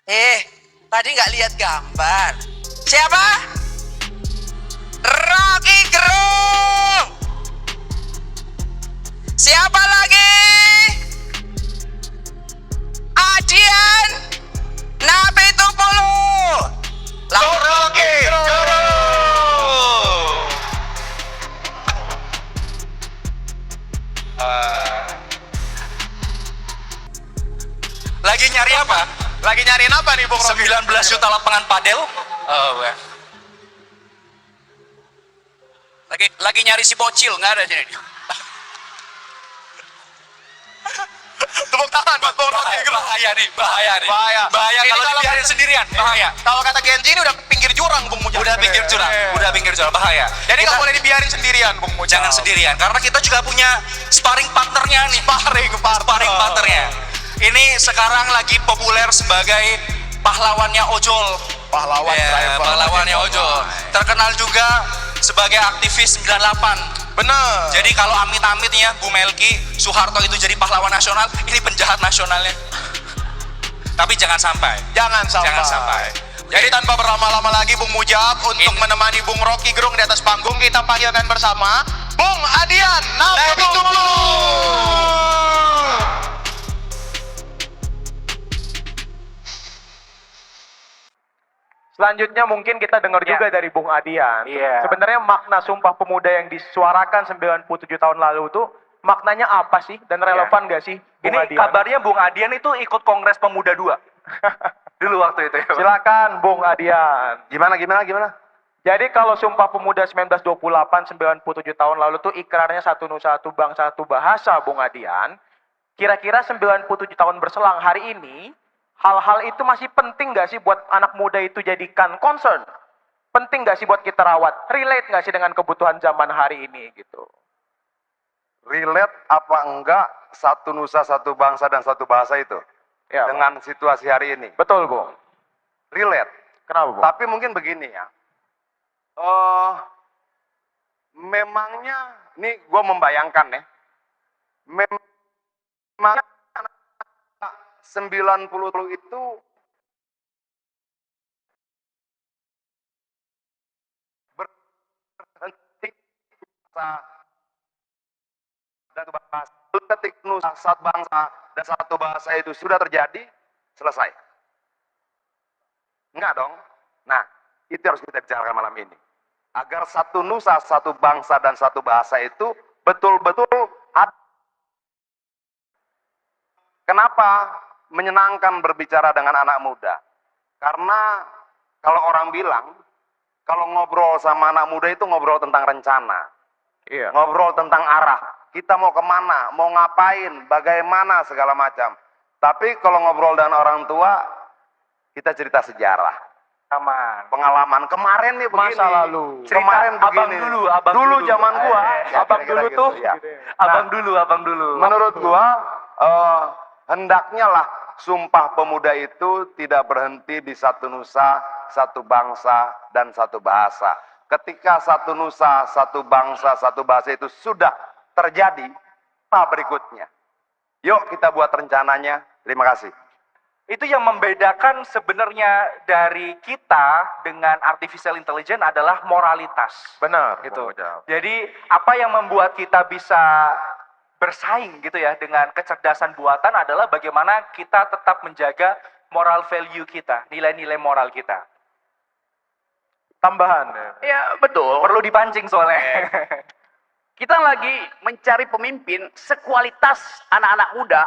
Tadi nggak lihat gambar. Siapa? Rocky Gerung. Siapa lagi? Adian Napitupulu. Rocky Gerung. Lagi nyari apa? Lagi nyariin apa nih Bung Rocky? 19 juta lapangan padel. Lagi nyari si bocil, nggak ada sini. Tepuk tangan buat Bung Rocky Gerung. Bahaya nih, bahaya nih. Bahaya. Ini Kalau kalau dibiarin sendirian, bahaya. Kalau kata Genji ini udah pinggir jurang Bung Mujab. Udah pinggir jurang, bahaya. Jadi Kita nggak boleh dibiarin sendirian Bung Mujab. jangan sendirian, karena kita juga punya sparring partnernya nih. Sparring Partnernya. Ini sekarang lagi populer sebagai pahlawannya ojol. Pahlawan driver. Pahlawannya ojol. Terkenal juga sebagai aktivis 98. Bener. Jadi kalau amit-amitnya Bu Melki Soeharto itu jadi pahlawan nasional, ini penjahat nasionalnya. Tapi jangan sampai. Jangan sampai. Jadi tanpa berlama-lama lagi Bung Mujab untuk menemani Bung Rocky Gerung di atas panggung, kita panggilkan bersama Bung Adian Napitupulu. Selanjutnya mungkin kita dengar juga dari Bung Adian. Sebenarnya makna Sumpah Pemuda yang disuarakan 97 tahun lalu itu maknanya apa sih dan relevan nggak sih Bung Ini Adian? kabarnya Bung Adian itu ikut Kongres Pemuda 2. Dulu waktu itu ya. Silakan Bung Adian. Gimana? Jadi kalau Sumpah Pemuda 1928 97 tahun lalu tuh ikrarnya satu nusa, satu bangsa, satu bahasa Bung Adian. Kira-kira 97 tahun berselang hari ini, hal-hal itu masih penting nggak sih buat anak muda itu jadikan concern? Penting nggak sih buat kita rawat? Relate nggak sih dengan kebutuhan zaman hari ini gitu? Relate apa enggak satu nusa, satu bangsa, dan satu bahasa itu Ya, dengan situasi hari ini? betul Bung. Relate. Kenapa Bung? Tapi mungkin begini ya. Memangnya, ini gue membayangkan ya. Memang 90 itu berhenti dan bahasa. Ketika nusa, satu bangsa dan satu bahasa itu sudah terjadi, selesai. Enggak dong. Nah, itu harus kita bicarakan malam ini. Agar satu nusa, satu bangsa, dan satu bahasa itu betul-betul ada. Kenapa menyenangkan berbicara dengan anak muda? Karena kalau orang bilang, kalau ngobrol sama anak muda itu ngobrol tentang rencana. Iya. Ngobrol tentang arah. Kita mau kemana, mau ngapain, bagaimana, segala macam. Tapi kalau ngobrol dengan orang tua, kita cerita sejarah. Pengalaman kemarin nih begini. Masa lalu. Kemarin Cerita begini. abang dulu dulu. zaman gua. Abang kira-kira dulu gitu, tuh. ya. Abang dulu. Menurut gua, hendaknya lah Sumpah Pemuda itu tidak berhenti di satu nusa, satu bangsa, dan satu bahasa. Ketika satu nusa, satu bangsa, satu bahasa itu sudah terjadi, apa berikutnya? Yuk kita buat rencananya. Terima kasih. Itu yang membedakan sebenarnya dari kita dengan artificial intelligence adalah moralitas. Benar. Gitu. Bung Ujab. Jadi apa yang membuat kita bisa bersaing gitu ya dengan kecerdasan buatan adalah bagaimana kita tetap menjaga moral value kita, nilai-nilai moral kita. Tambahan. Ya betul. Perlu dipancing soalnya. Kita lagi mencari pemimpin sekualitas anak-anak muda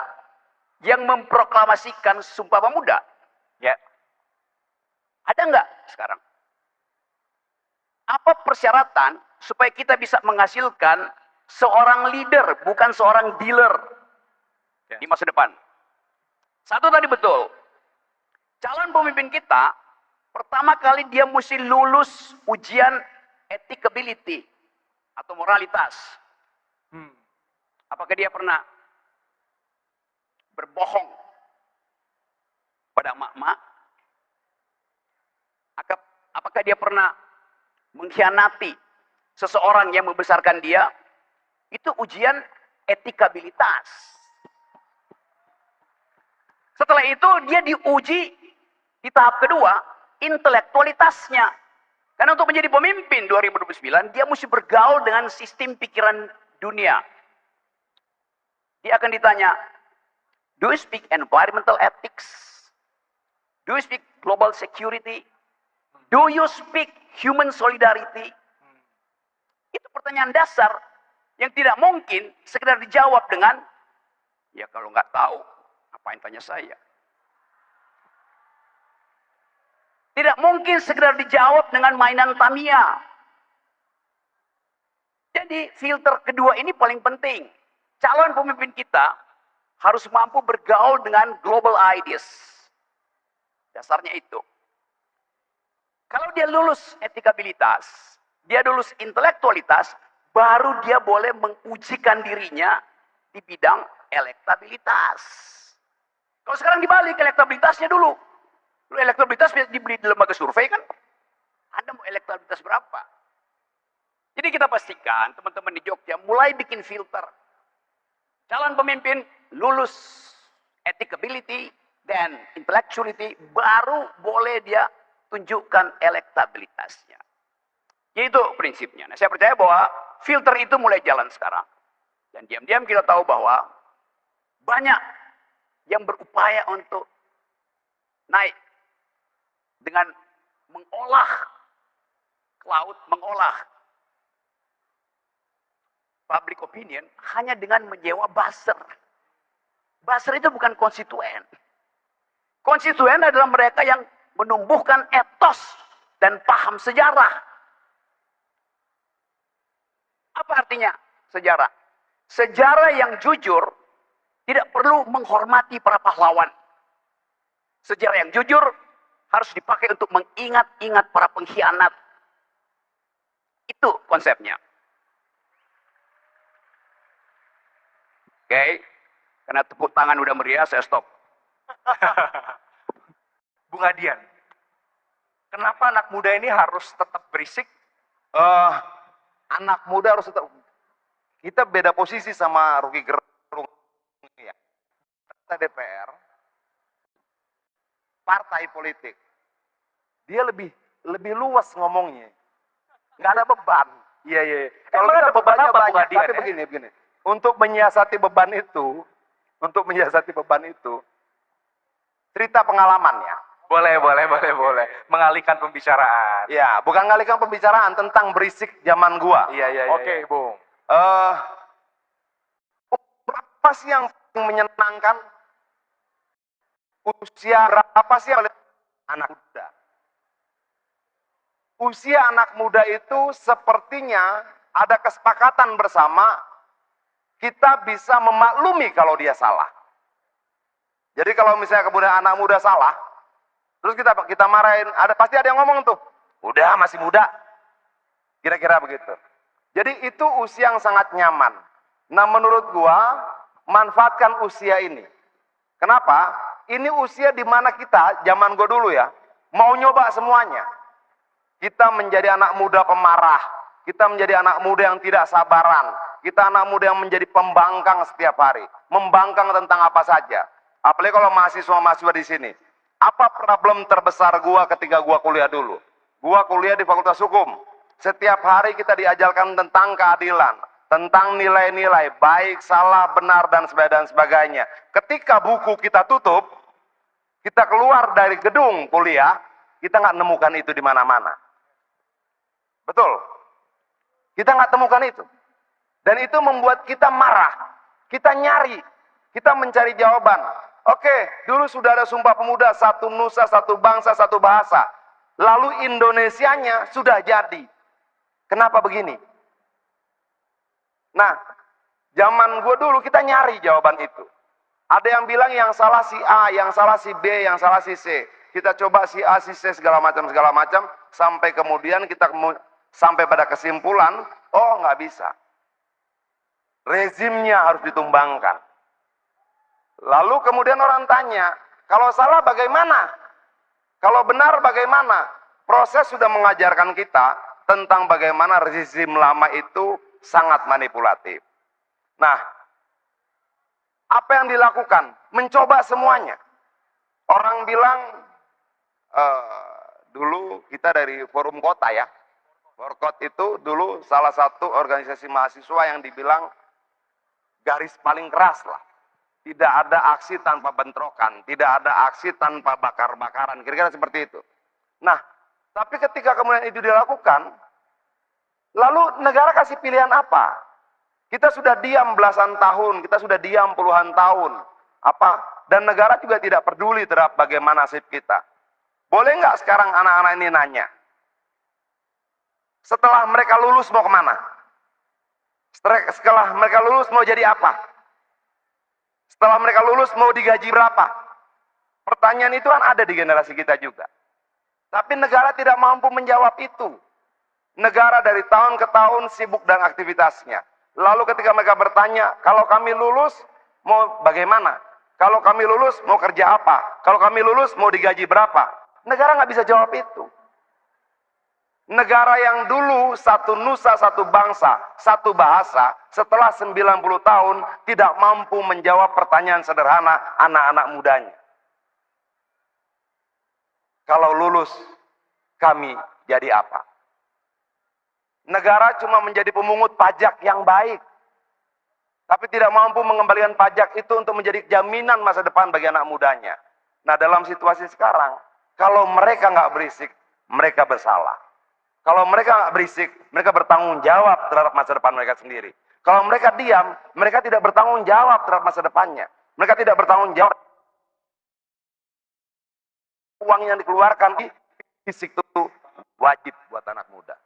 yang memproklamasikan Sumpah Pemuda. Ya. Ada nggak sekarang? Apa persyaratan supaya kita bisa menghasilkan seorang leader, bukan seorang dealer di masa depan? Satu tadi betul. Calon pemimpin kita, pertama kali dia mesti lulus ujian ethicability atau moralitas. Apakah dia pernah berbohong pada emak-emak? Apakah dia pernah mengkhianati seseorang yang membesarkan dia? Itu ujian etikabilitas. Setelah itu dia diuji Di tahap kedua, intelektualitasnya. Karena untuk menjadi pemimpin 2029, dia mesti bergaul dengan sistem pikiran dunia. Dia akan ditanya, do you speak environmental ethics? Do you speak global security? Do you speak human solidarity? Itu pertanyaan dasar yang tidak mungkin sekedar dijawab dengan, ya kalau nggak tahu, ngapain tanya saya? Tidak mungkin sekedar dijawab dengan mainan Tamiya. Jadi filter kedua ini paling penting. Calon pemimpin kita harus mampu bergaul dengan global ideas. Dasarnya itu. Kalau dia lulus etikabilitas, dia lulus intelektualitas, baru dia boleh mengujikan dirinya di bidang elektabilitas. Kalau sekarang dibalik elektabilitasnya dulu. Lu elektabilitas dibeli di lembaga survei kan? Anda mau elektabilitas berapa? Jadi kita pastikan teman-teman di Jogja mulai bikin filter. Calon pemimpin lulus etikability dan intellectuality, baru boleh dia tunjukkan elektabilitasnya. Itu prinsipnya. Nah, saya percaya bahwa filter itu mulai jalan sekarang. Dan diam-diam kita tahu bahwa banyak yang berupaya untuk naik dengan mengolah cloud, mengolah public opinion hanya dengan menyewa buzzer. Buzzer itu bukan konstituen. Konstituen adalah mereka yang menumbuhkan etos dan paham sejarah. Apa artinya sejarah? Sejarah yang jujur tidak perlu menghormati para pahlawan. Sejarah yang jujur harus dipakai untuk mengingat-ingat para pengkhianat. Itu konsepnya. Oke, karena tepuk tangan udah meriah, saya stop. Bung Adian, kenapa anak muda ini harus tetap berisik? Anak muda harus tetap, kita beda posisi sama Rocky Gerung ya. Kita DPR, partai politik, dia lebih luas ngomongnya, nggak ada beban. Iya, iya. Kalau Emang kita ada beban bebannya apa, Bung banyak, Adian? tapi begini, untuk menyiasati beban itu, cerita pengalamannya. Boleh. Mengalihkan pembicaraan. Ya, bukan ngalihkan pembicaraan tentang berisik zaman gua. Iya. Oke, Bung. Apa sih yang menyenangkan? Usia berapa sih yang anak muda? Usia anak muda itu sepertinya ada kesepakatan bersama, kita bisa memaklumi kalau dia salah. Jadi kalau misalnya kemudian anak muda salah, terus kita marahin, pasti ada yang ngomong tuh, udah masih muda. Kira-kira begitu. Jadi itu usia yang sangat nyaman. Nah, menurut gua, manfaatkan usia ini. Kenapa? Ini usia di mana kita, zaman gua dulu ya, mau nyoba semuanya. Kita menjadi anak muda pemarah, kita menjadi anak muda yang tidak sabaran, kita anak muda yang menjadi pembangkang setiap hari, membangkang tentang apa saja. Apalagi kalau mahasiswa-mahasiswa di sini. Apa problem terbesar gua ketika gua kuliah dulu? Gua kuliah di Fakultas Hukum. Setiap hari kita diajarkan tentang keadilan, tentang nilai-nilai baik, salah, benar dan sebagainya. Ketika buku kita tutup, kita keluar dari gedung kuliah, kita nggak nemukan itu di mana-mana. Betul? Kita nggak temukan itu. Dan itu membuat kita marah. Kita nyari. Kita mencari jawaban. Oke, dulu sudah ada Sumpah Pemuda, satu nusa, satu bangsa, satu bahasa. Lalu Indonesianya sudah jadi. Kenapa begini? Nah, zaman gue dulu kita nyari jawaban itu. Ada yang bilang yang salah si A, yang salah si B, yang salah si C. Kita coba si A, si C, segala macam, sampai kemudian kita sampai pada kesimpulan, oh nggak bisa. Rezimnya harus ditumbangkan. Lalu kemudian orang tanya, kalau salah bagaimana? Kalau benar bagaimana? Proses sudah mengajarkan kita tentang bagaimana rezim lama itu sangat manipulatif. Nah, apa yang dilakukan? Mencoba semuanya. Orang bilang dulu kita dari Forum Kota ya. Forkot itu dulu salah satu organisasi mahasiswa yang dibilang garis paling keras lah. Tidak ada aksi tanpa bentrokan, tidak ada aksi tanpa bakar-bakaran, kira-kira seperti itu. Nah, tapi ketika kemudian itu dilakukan, lalu negara kasih pilihan apa? Kita sudah diam belasan tahun, kita sudah diam puluhan tahun. Dan negara juga tidak peduli terhadap bagaimana nasib kita. Boleh nggak sekarang anak-anak ini nanya? Setelah mereka lulus mau kemana? Setelah mereka lulus mau jadi apa? Setelah mereka lulus mau digaji berapa? Pertanyaan itu kan ada di generasi kita juga. Tapi negara tidak mampu menjawab itu. Negara dari tahun ke tahun sibuk dengan aktivitasnya. Lalu ketika mereka bertanya, kalau kami lulus mau bagaimana? Kalau kami lulus mau kerja apa? Kalau kami lulus mau digaji berapa? Negara nggak bisa jawab itu. Negara yang dulu satu nusa, satu bangsa, satu bahasa, setelah 90 tahun tidak mampu menjawab pertanyaan sederhana anak-anak mudanya. Kalau lulus, kami jadi apa? Negara cuma menjadi pemungut pajak yang baik, tapi tidak mampu mengembalikan pajak itu untuk menjadi jaminan masa depan bagi anak mudanya. Nah, dalam situasi sekarang, kalau mereka nggak berisik, mereka bersalah. Kalau mereka nggak berisik, mereka bertanggung jawab terhadap masa depan mereka sendiri. Kalau mereka diam, mereka tidak bertanggung jawab terhadap masa depannya. Mereka tidak bertanggung jawab. Uang yang dikeluarkan di fisik itu wajib buat anak muda.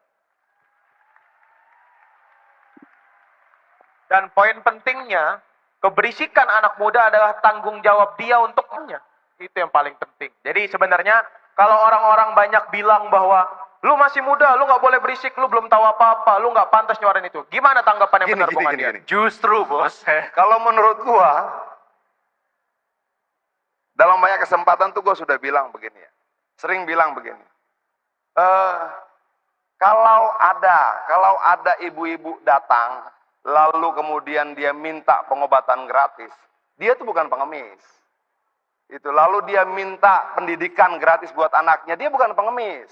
Dan poin pentingnya, keberisikan anak muda adalah tanggung jawab dia untuknya. Itu yang paling penting. Jadi sebenarnya kalau orang-orang banyak bilang bahwa lu masih muda, lu nggak boleh berisik, lu belum tahu apa-apa, lu nggak pantas nyuarin itu. Gimana tanggapan yang benar, Bung Adian? Justru bos, Kalau menurut gua, dalam banyak kesempatan tuh gua sudah bilang begini ya. Sering bilang begini. Kalau ada ibu-ibu datang, lalu kemudian dia minta pengobatan gratis, dia tuh bukan pengemis. Itu lalu dia minta pendidikan gratis buat anaknya, dia bukan pengemis.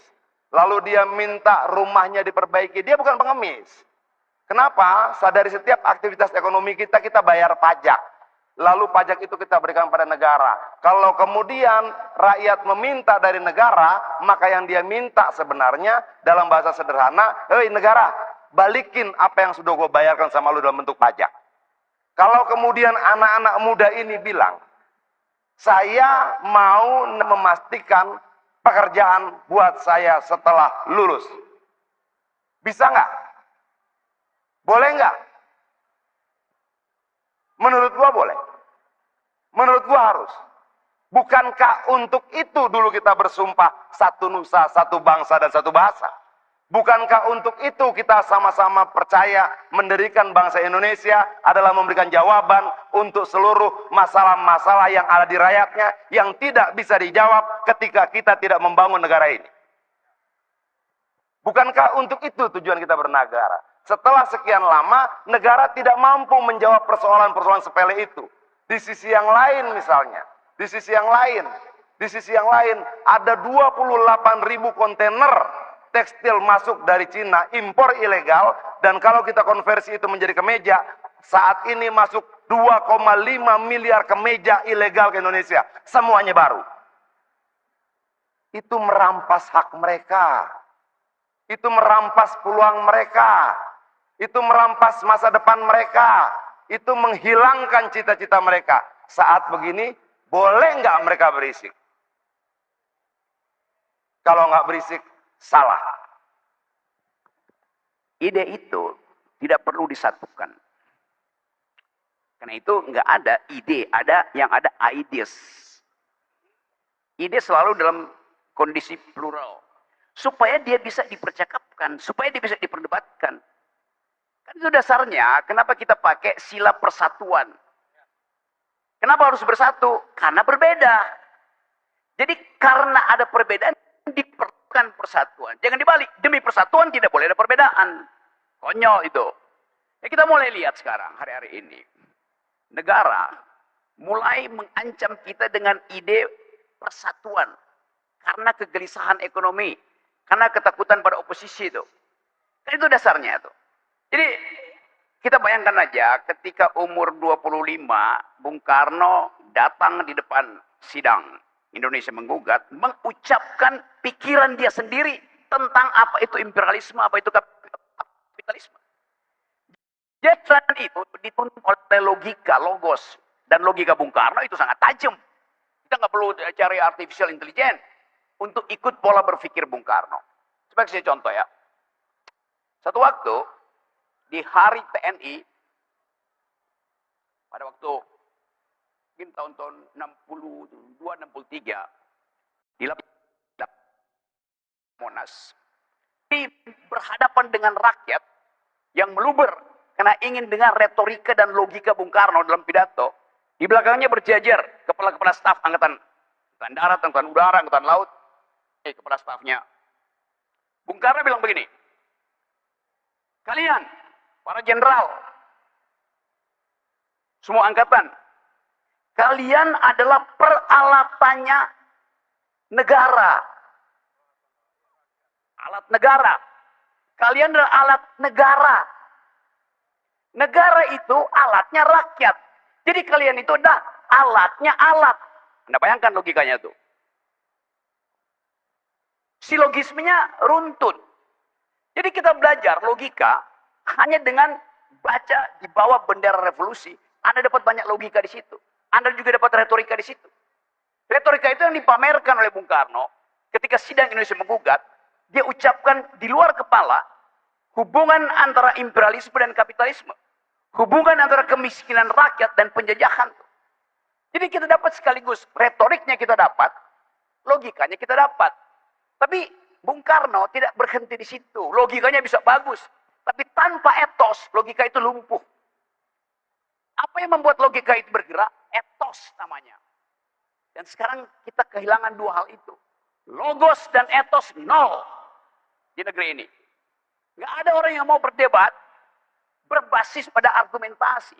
Lalu dia minta rumahnya diperbaiki, dia bukan pengemis. Kenapa? Sadari setiap aktivitas ekonomi kita bayar pajak. Lalu pajak itu kita berikan pada negara. Kalau kemudian rakyat meminta dari negara, maka yang dia minta sebenarnya dalam bahasa sederhana, hei negara, balikin apa yang sudah gue bayarkan sama lu dalam bentuk pajak. Kalau kemudian anak-anak muda ini bilang, saya mau memastikan pekerjaan buat saya setelah lulus. Bisa nggak? Boleh nggak? Menurut gua boleh. Menurut gua harus. Bukankah untuk itu dulu kita bersumpah satu nusa, satu bangsa, dan satu bahasa? Bukankah untuk itu kita sama-sama percaya mendirikan bangsa Indonesia adalah memberikan jawaban untuk seluruh masalah-masalah yang ada di rakyatnya yang tidak bisa dijawab ketika kita tidak membangun negara ini? Bukankah untuk itu tujuan kita bernegara? Setelah sekian lama, negara tidak mampu menjawab persoalan-persoalan sepele itu. Di sisi yang lain misalnya, di sisi yang lain ada 28.000 kontainer tekstil masuk dari Cina, impor ilegal, dan kalau kita konversi itu menjadi kemeja, saat ini masuk 2,5 miliar kemeja ilegal ke Indonesia, semuanya baru. Itu merampas hak mereka, itu merampas peluang mereka, itu merampas masa depan mereka, itu menghilangkan cita-cita mereka. Saat begini, boleh nggak mereka berisik? Kalau nggak berisik, salah. Ide itu tidak perlu disatukan. Karena itu nggak ada ide, yang ada ideas. Ide selalu dalam kondisi plural. Supaya dia bisa dipercakapkan, supaya dia bisa diperdebatkan. Kan itu dasarnya kenapa kita pakai sila persatuan. Kenapa harus bersatu? Karena berbeda. Jadi karena ada perbedaan, diperlukan persatuan. Jangan dibalik, demi persatuan tidak boleh ada perbedaan. Konyol itu. Ya kita mulai lihat sekarang, hari-hari ini. Negara mulai mengancam kita dengan ide persatuan. karena kegelisahan ekonomi, karena ketakutan pada oposisi itu. Kan itu dasarnya itu. Jadi kita bayangkan aja ketika umur 25, Bung Karno datang di depan sidang Indonesia Menggugat, mengucapkan pikiran dia sendiri tentang apa itu imperialisme, apa itu kapitalisme. Jadi itu dituntut oleh logika, logos, dan logika Bung Karno itu sangat tajam. Kita nggak perlu cari artificial intelligence untuk ikut pola berpikir Bung Karno. Sebagai saya contoh ya. Satu waktu di hari TNI, pada waktu mungkin tahun-tahun 62-63, di Monas, ini berhadapan dengan rakyat yang meluber karena ingin dengar retorika dan logika Bung Karno dalam pidato. Di belakangnya berjajar kepala-kepala staf angkatan darat, angkatan udara, angkatan laut, kepala stafnya. Bung Karno bilang begini, kalian, para jenderal, semua angkatan, kalian adalah peralatannya negara. Alat negara. Kalian adalah alat negara. Negara itu alatnya rakyat. Jadi kalian itu adalah alatnya alat. Anda bayangkan logikanya itu. Silogismenya runtut. Jadi kita belajar logika hanya dengan baca di bawah bendera revolusi. Anda dapat banyak logika di situ. Anda juga dapat retorika di situ. Retorika itu yang dipamerkan oleh Bung Karno ketika sidang Indonesia Menggugat. Dia ucapkan di luar kepala hubungan antara imperialisme dan kapitalisme. Hubungan antara kemiskinan rakyat dan penjajahan. Jadi kita dapat sekaligus retoriknya kita dapat, logikanya kita dapat. Tapi Bung Karno tidak berhenti di situ. Logikanya bisa bagus. Tapi tanpa etos, logika itu lumpuh. Apa yang membuat logika itu bergerak? Etos namanya. Dan sekarang kita kehilangan dua hal itu. Logos dan etos nol di negeri ini. Nggak ada orang yang mau berdebat berbasis pada argumentasi.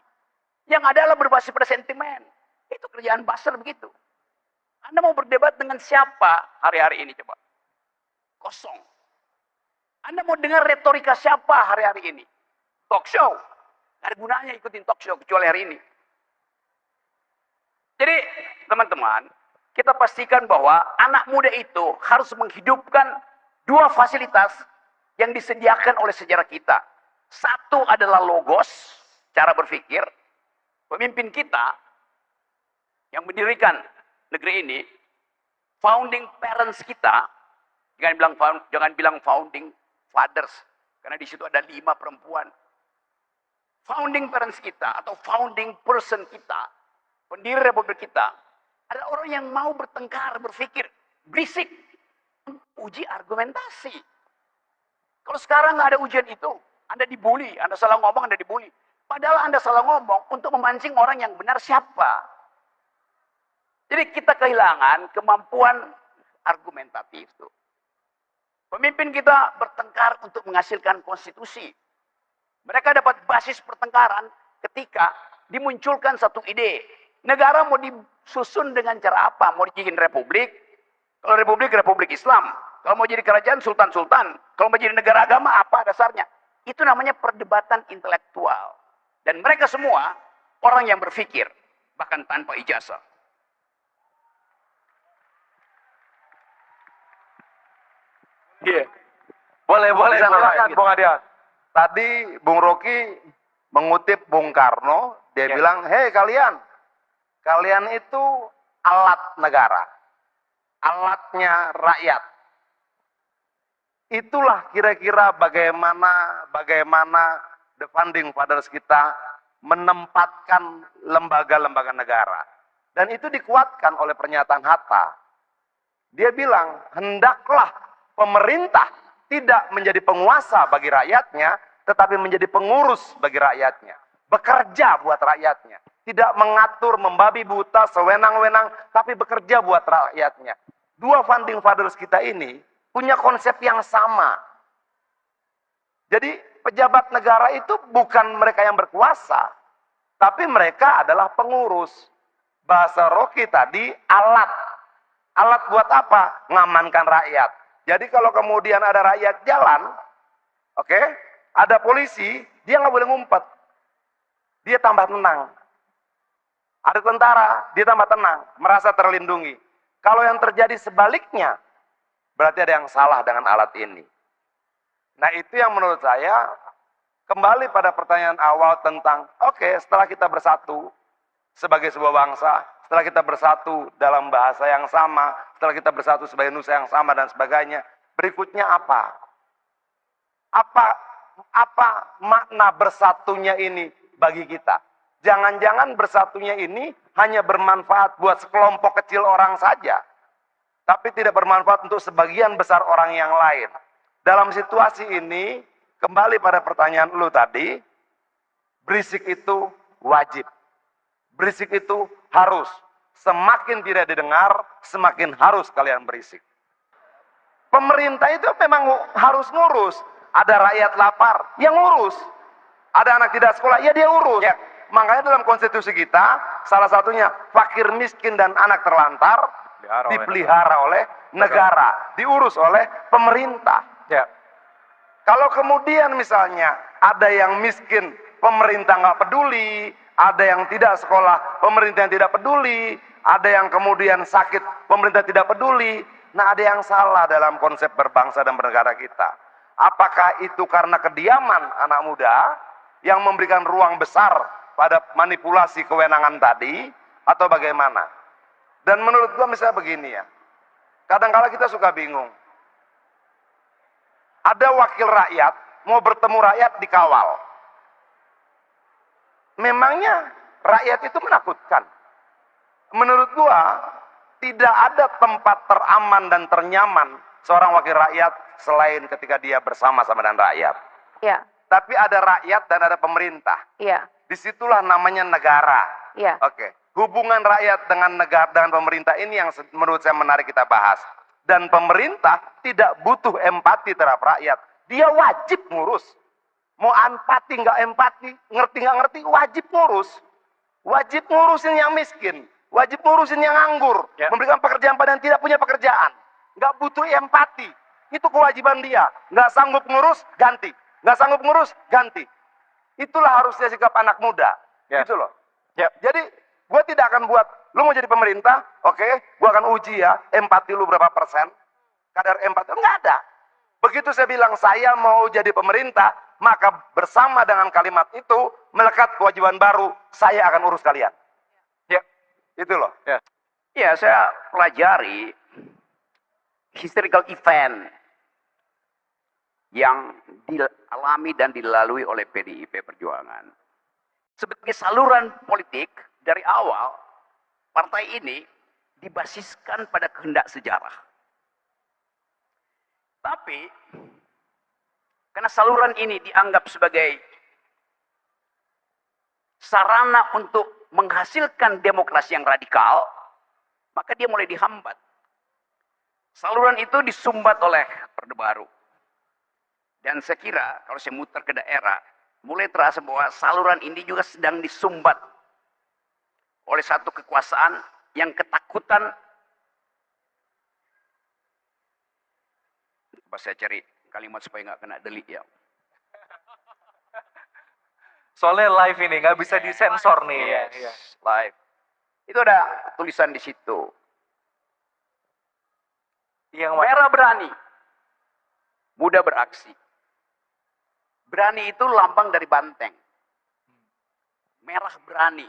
Yang adalah berbasis pada sentimen. Itu kerjaan Basel begitu. Anda mau berdebat dengan siapa hari-hari ini coba? Kosong. Anda mau dengar retorika siapa hari-hari ini? Talk show. Nggak ada gunanya ikutin talk show kecuali hari ini. Jadi teman-teman, kita pastikan bahwa anak muda itu harus menghidupkan dua fasilitas yang disediakan oleh sejarah kita. Satu adalah logos, cara berpikir. Pemimpin kita yang mendirikan negeri ini, founding parents kita, jangan bilang founding fathers, karena di situ ada 5 perempuan. Founding parents kita atau founding person kita, pendiri republik kita, ada orang yang mau bertengkar, berpikir, berisik, uji argumentasi. Kalau sekarang nggak ada ujian itu, Anda dibully, Anda salah ngomong, Anda dibully. Padahal Anda salah ngomong untuk memancing orang yang benar siapa. Jadi kita kehilangan kemampuan argumentatif. Pemimpin kita bertengkar untuk menghasilkan konstitusi. Mereka dapat basis pertengkaran ketika dimunculkan satu ide. Negara mau disusun dengan cara apa? Mau dijadiin republik? Kalau republik, republik Islam. Kalau mau jadi kerajaan, sultan-sultan. Kalau mau jadi negara agama, apa dasarnya? Itu namanya perdebatan intelektual. Dan mereka semua orang yang berpikir, bahkan tanpa ijazah. Iya. Boleh. Silakan Bung Adian. Tadi Bung Rocky mengutip Bung Karno, dia bilang, hei kalian itu alat negara, alatnya rakyat. Itulah kira-kira bagaimana the founding fathers kita menempatkan lembaga-lembaga negara. Dan itu dikuatkan oleh pernyataan Hatta. Dia bilang, hendaklah pemerintah tidak menjadi penguasa bagi rakyatnya, tetapi menjadi pengurus bagi rakyatnya. Bekerja buat rakyatnya. Tidak mengatur, membabi buta, sewenang-wenang, tapi bekerja buat rakyatnya. Dua founding fathers kita ini punya konsep yang sama. Jadi pejabat negara itu bukan mereka yang berkuasa, tapi mereka adalah pengurus. Bahasa Rocky tadi, alat. Alat buat apa? Ngamankan rakyat. Jadi kalau kemudian ada rakyat jalan, oke, ada polisi, dia nggak boleh ngumpet. Dia tambah tenang. Ada tentara, dia tambah tenang, merasa terlindungi. Kalau yang terjadi sebaliknya, berarti ada yang salah dengan alat ini. Nah itu yang menurut saya, kembali pada pertanyaan awal tentang, oke, setelah kita bersatu sebagai sebuah bangsa, setelah kita bersatu dalam bahasa yang sama, setelah kita bersatu sebagai nusa yang sama dan sebagainya, berikutnya apa? Apa makna bersatunya ini bagi kita? Jangan-jangan bersatunya ini hanya bermanfaat buat sekelompok kecil orang saja, tapi tidak bermanfaat untuk sebagian besar orang yang lain. Dalam situasi ini, kembali pada pertanyaan lu tadi, berisik itu wajib. Berisik itu harus. Semakin tidak didengar, semakin harus kalian berisik. Pemerintah itu memang harus ngurus. Ada rakyat lapar, yang ngurus. Ada anak tidak sekolah, ya dia urus. Ya. Makanya dalam konstitusi kita, salah satunya fakir miskin dan anak terlantar dipelihara oleh negara, diurus oleh pemerintah. Ya. Kalau kemudian misalnya ada yang miskin, pemerintah nggak peduli, ada yang tidak sekolah, pemerintah yang tidak peduli, ada yang kemudian sakit, pemerintah tidak peduli. Nah ada yang salah dalam konsep berbangsa dan bernegara kita. Apakah itu karena kediaman anak muda yang memberikan ruang besar pada manipulasi kewenangan tadi, atau bagaimana? Dan menurut gua misalnya begini ya, kadang-kala kita suka bingung. Ada wakil rakyat, mau bertemu rakyat dikawal. Memangnya rakyat itu menakutkan? Menurut gua, tidak ada tempat teraman dan ternyaman seorang wakil rakyat selain ketika dia bersama-sama dengan rakyat. Ya. Tapi ada rakyat dan ada pemerintah. Iya. Disitulah namanya negara. Iya. Oke. Hubungan rakyat dengan negara dan pemerintah ini yang menurut saya menarik kita bahas. Dan pemerintah tidak butuh empati terhadap rakyat. Dia wajib ngurus. Mau empati nggak empati, ngerti nggak ngerti, wajib ngurus. Wajib ngurusin yang miskin. Wajib ngurusin yang nganggur. Ya. Memberikan pekerjaan pada yang tidak punya pekerjaan. Nggak butuh empati. Itu kewajiban dia. Nggak sanggup ngurus, ganti. Nggak sanggup ngurus, ganti. Itulah harusnya sikap anak muda. Ya. Gitu loh. Ya. Jadi, gue tidak akan buat, lu mau jadi pemerintah, oke, gue akan uji ya, empati lu berapa persen. Kadar empati, enggak ada. Begitu saya bilang, saya mau jadi pemerintah, maka bersama dengan kalimat itu, melekat kewajiban baru, saya akan urus kalian. Ya. Itu loh. Ya. Ya, saya pelajari historical event yang dialami dan dilalui oleh PDIP Perjuangan. Sebagai saluran politik, dari awal, partai ini dibasiskan pada kehendak sejarah. Tapi, karena saluran ini dianggap sebagai sarana untuk menghasilkan demokrasi yang radikal, maka dia mulai dihambat. Saluran itu disumbat oleh Orde Baru. Dan saya kira kalau saya muter ke daerah, mulai terasa bahwa saluran ini juga sedang disumbat oleh satu kekuasaan yang ketakutan. Coba saya cari kalimat supaya nggak kena delik ya. Soalnya live ini nggak bisa disensor nih. Yes, Ya. live. Itu ada tulisan di situ. Yang mana? Merah berani, muda beraksi. Berani itu lambang dari banteng. Merah berani.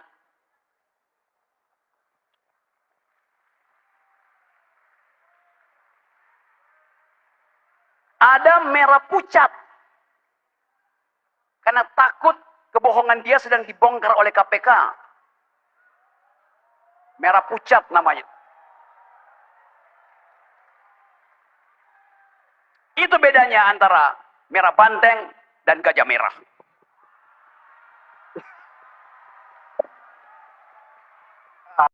Ada merah pucat. Karena takut kebohongan dia sedang dibongkar oleh KPK. Merah pucat namanya. Itu bedanya antara merah banteng dan gajah merah.